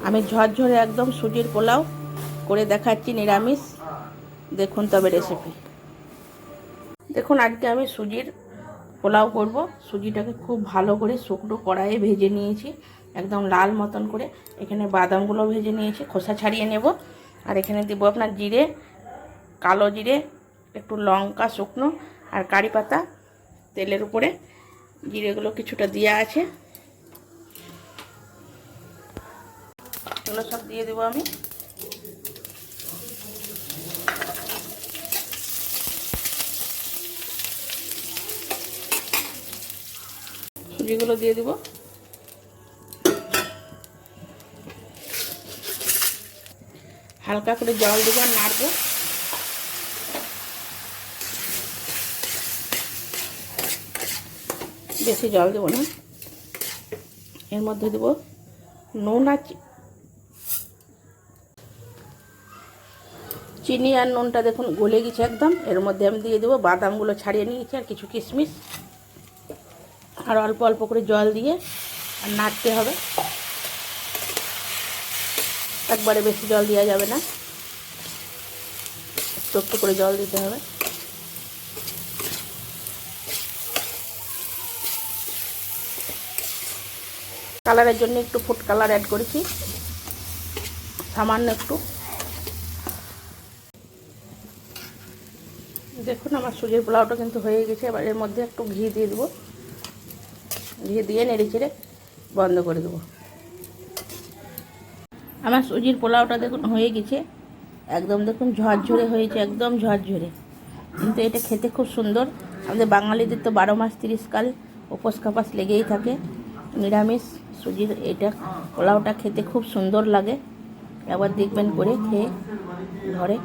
আমি ঝরঝরে একদম সুজির পোলাও করে দেখাচ্ছি নিরামিষ। দেখুন তবে রেসিপি। দেখুন আজকে আমি সুজির পোলাও করব। সুজিটাকে খুব ভালো করে শুকনো কড়াইয়ে ভেজে নিয়েছি, একদম লাল মতন করে। এখানে বাদামগুলো ভেজে নিয়েছি, খোসা ছাড়িয়ে নেব। আর এখানে দেবো আপনার জিরে, কালো জিরে, একটু লঙ্কা শুকনো, আর কারি পাতা। তেলের উপরে জিরেগুলো কিছুটা দেওয়া আছে, এগুলো সব দিয়ে দেবো আমি। সুজিগুলো দিয়ে দেবো। হালকা করে জল দেবো আর নাড়বো। বেশি জল দেবো না। এর মধ্যে দেবো নুন আর চিনি, আর নুনটা দেখুন গলে গেছে একদম। এর মধ্যে আমি দিয়ে দেবো বাদামগুলো ছাড়িয়ে নিয়েছি আর কিছু কিশমিশ। আর অল্প অল্প করে জল দিয়ে আর নাড়তে হবে। একবারে বেশি জল দেওয়া যাবে না, একটু একটু করে জল দিতে হবে। কালারের জন্য একটু ফুড কালার অ্যাড করেছি, সামান্য একটু। দেখুন আমার সুজির পোলাওটা কিন্তু হয়ে গেছে। এবার এর মধ্যে একটু ঘি দিয়ে দেবো। ঘি দিয়ে নেড়ে চেড়ে বন্ধ করে দেবো। আমার সুজির পোলাওটা দেখুন হয়ে গেছে একদম। দেখুন ঝরঝরে হয়েছে, একদম ঝরঝরে। কিন্তু এটা খেতে খুব সুন্দর। আমাদের বাঙালিদের তো 12 মাস 30 কাল উপোস কাপাস লেগেই থাকে। নিরামিষ সুজির এটা পোলাওটা খেতে খুব সুন্দর লাগে। একবার দেখবেন করে খেয়ে ঘরে।